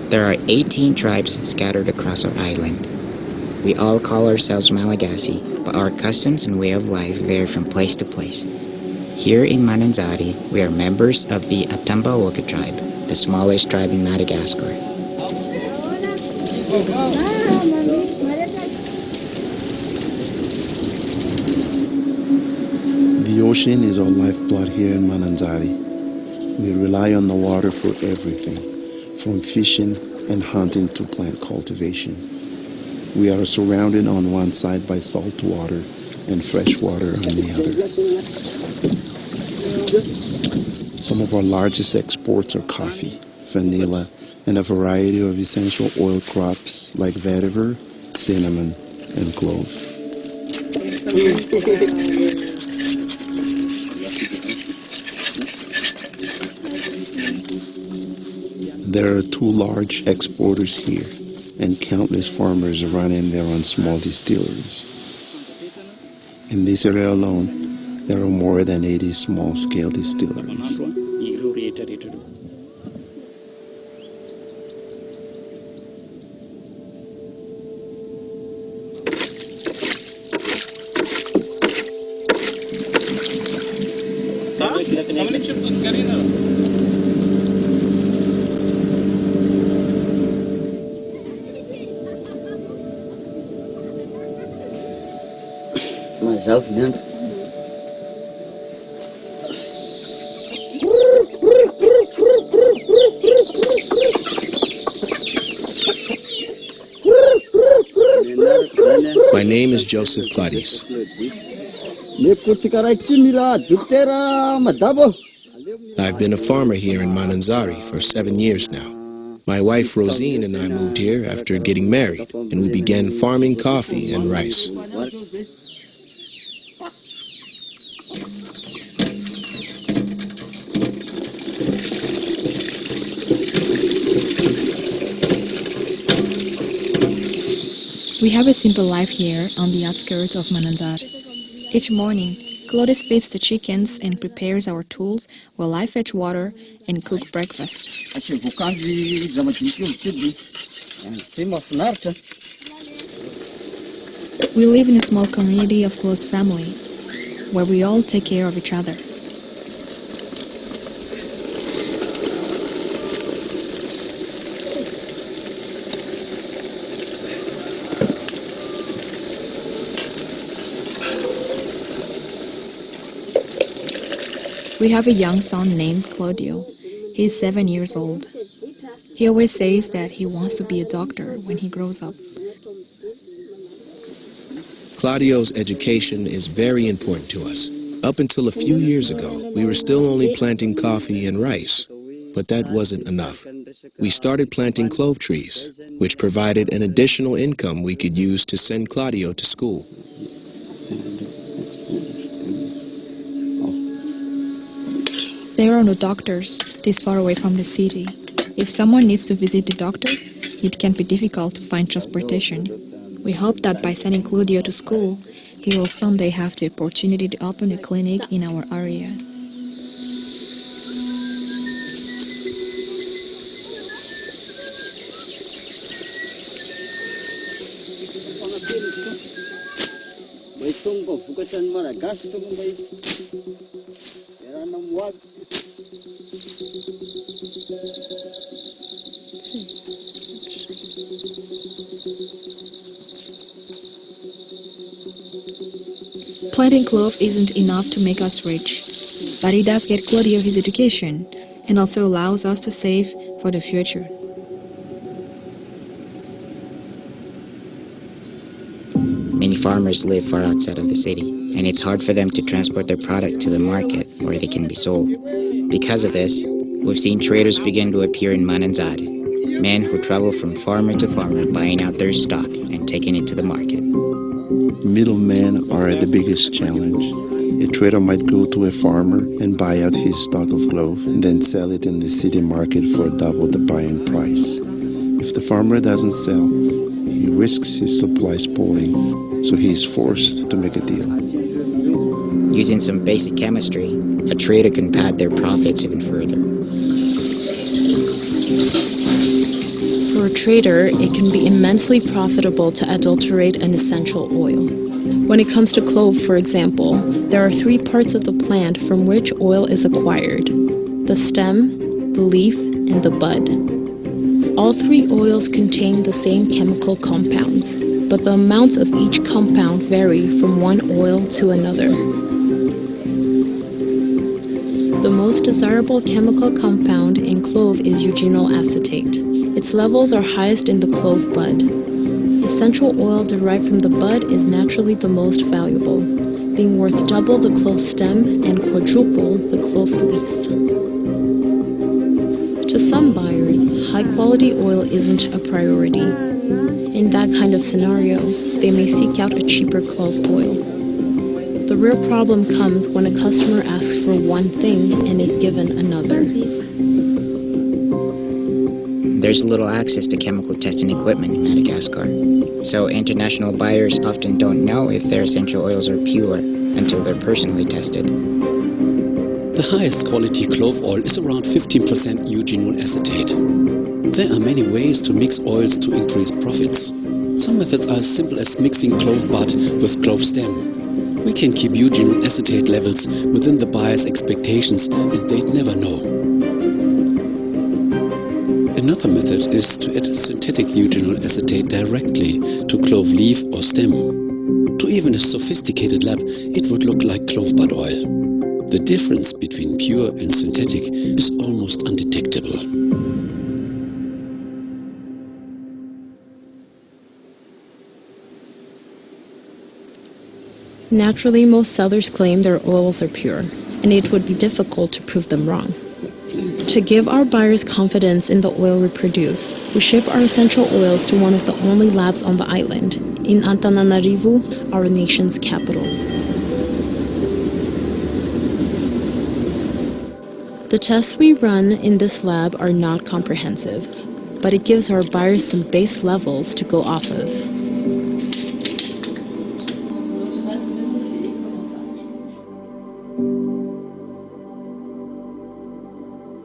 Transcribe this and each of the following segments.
There are 18 tribes scattered across our island. We all call ourselves Malagasy, but our customs and way of life vary from place to place. Here in Mananzari, we are members of the Atambawoka tribe, the smallest tribe in Madagascar. The ocean is our lifeblood here in Mananzari. We rely on the water for everything, from fishing and hunting to plant cultivation. We are surrounded on one side by salt water and fresh water on the other. Some of our largest exports are coffee, vanilla, and a variety of essential oil crops like vetiver, cinnamon, and clove. There are 2 large exporters here and countless farmers running their own small distilleries. In this area alone, there are more than 80 small-scale distilleries. My name is Joseph Claudis. I've been a farmer here in Mananzari for 7 years now. My wife Rosine and I moved here after getting married, and we began farming coffee and rice. We have a simple life here on the outskirts of Mananzari. Each morning, Claudius feeds the chickens and prepares our tools while I fetch water and cook breakfast. We live in a small community of close family, where we all take care of each other. We have a young son named Claudio. He's 7 years old. He always says that he wants to be a doctor when he grows up. Claudio's education is very important to us. Up until a few years ago, we were still only planting coffee and rice, but that wasn't enough. We started planting clove trees, which provided an additional income we could use to send Claudio to school. There are no doctors this far away from the city. If someone needs to visit the doctor, it can be difficult to find transportation. We hope that by sending Claudio to school, he will someday have the opportunity to open a clinic in our area. Planting clove isn't enough to make us rich, but it does get Claudio his education and also allows us to save for the future. Many farmers live far outside of the city, and it's hard for them to transport their product to the market where they can be sold. Because of this, we've seen traders begin to appear in Mananzari, men who travel from farmer to farmer buying out their stock and taking it to the market. Middlemen are the biggest challenge. A trader might go to a farmer and buy out his stock of clove, and then sell it in the city market for double the buying price. If the farmer doesn't sell, he risks his supply spoiling, so he is forced to make a deal. Using some basic chemistry, a trader can pad their profits even further. For a trader, it can be immensely profitable to adulterate an essential oil. When it comes to clove, for example, there are 3 parts of the plant from which oil is acquired: the stem, the leaf, and the bud. All 3 oils contain the same chemical compounds, but the amounts of each compound vary from one oil to another. The most desirable chemical compound in clove is eugenyl acetate. Its levels are highest in the clove bud. Essential oil derived from the bud is naturally the most valuable, being worth double the clove stem and quadruple the clove leaf. To some buyers, high-quality oil isn't a priority. In that kind of scenario, they may seek out a cheaper clove oil. The real problem comes when a customer asks for one thing and is given another. There's little access to chemical testing equipment in Madagascar, so international buyers often don't know if their essential oils are pure until they're personally tested. The highest quality clove oil is around 15% eugenyl acetate. There are many ways to mix oils to increase profits. Some methods are as simple as mixing clove bud with clove stem. We can keep eugenyl acetate levels within the buyer's expectations and they'd never know. Another method is to add synthetic eugenyl acetate directly to clove leaf or stem. To even a sophisticated lab, it would look like clove bud oil. The difference between pure and synthetic is almost undetectable. Naturally, most sellers claim their oils are pure, and it would be difficult to prove them wrong. To give our buyers confidence in the oil we produce, we ship our essential oils to one of the only labs on the island, in Antananarivo, our nation's capital. The tests we run in this lab are not comprehensive, but it gives our buyers some base levels to go off of.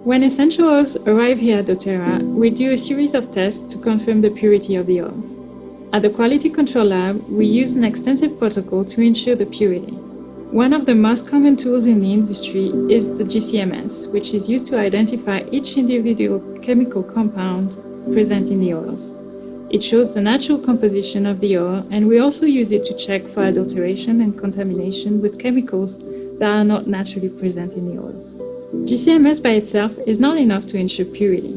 When essential oils arrive here at doTERRA, we do a series of tests to confirm the purity of the oils. At the Quality Control Lab, we use an extensive protocol to ensure the purity. One of the most common tools in the industry is the GCMS, which is used to identify each individual chemical compound present in the oils. It shows the natural composition of the oil, and we also use it to check for adulteration and contamination with chemicals that are not naturally present in the oils. GCMS by itself is not enough to ensure purity.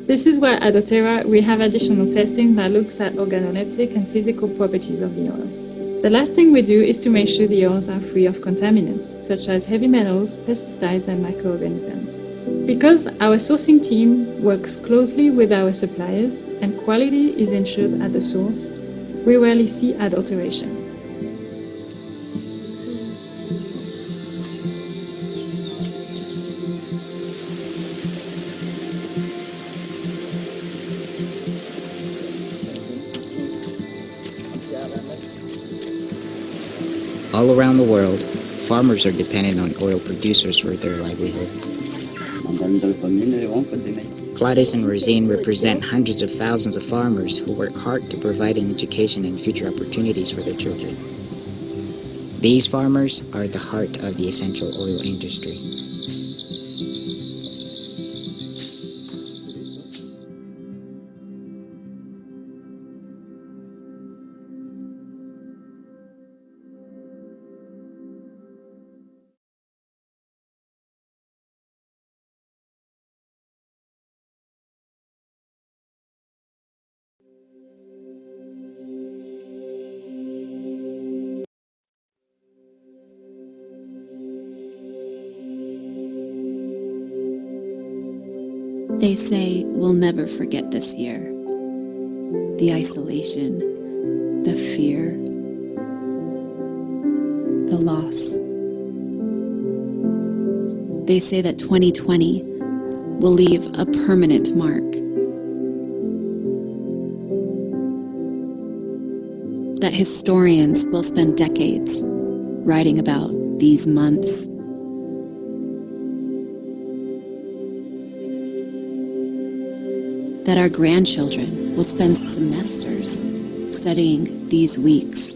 This is why at doTERRA we have additional testing that looks at organoleptic and physical properties of the oils. The last thing we do is to make sure the oils are free of contaminants, such as heavy metals, pesticides, and microorganisms. Because our sourcing team works closely with our suppliers and quality is ensured at the source, we rarely see adulteration. All around the world, farmers are dependent on oil producers for their livelihood. Gladys and Rosine represent hundreds of thousands of farmers who work hard to provide an education and future opportunities for their children. These farmers are the heart of the essential oil industry. They say we'll never forget this year. The isolation, the fear, the loss. They say that 2020 will leave a permanent mark. That historians will spend decades writing about these months. that our grandchildren will spend semesters studying these weeks.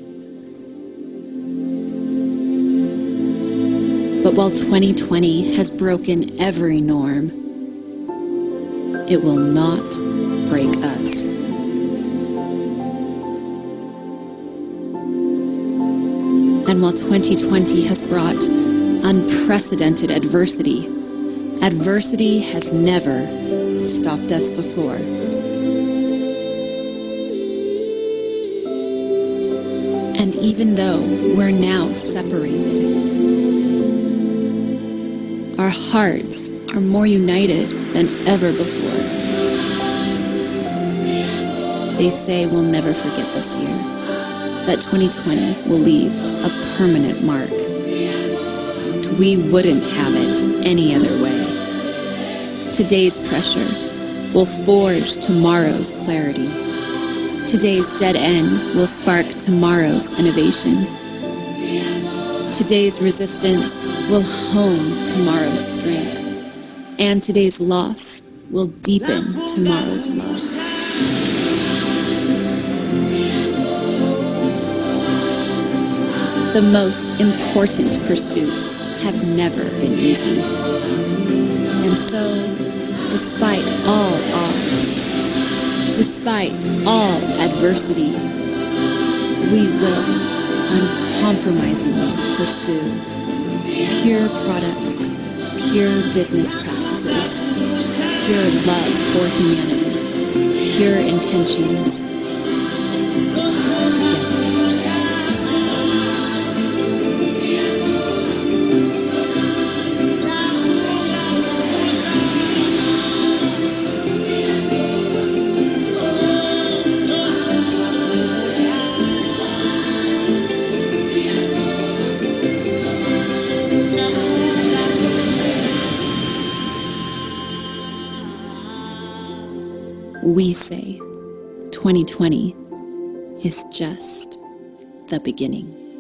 But while 2020 has broken every norm, it will not break us. And while 2020 has brought unprecedented adversity, adversity has never stopped us before. And even though we're now separated, our hearts are more united than ever before. They say we'll never forget this year, that 2020 will leave a permanent mark. We wouldn't have it any other way. Today's pressure will forge tomorrow's clarity. Today's dead end will spark tomorrow's innovation. Today's resistance will hone tomorrow's strength. And today's loss will deepen tomorrow's love. The most important pursuits have never been easy. And so, despite all odds, despite all adversity, we will uncompromisingly pursue pure products, pure business practices, pure love for humanity, pure intentions, together. We say 2020 is just the beginning.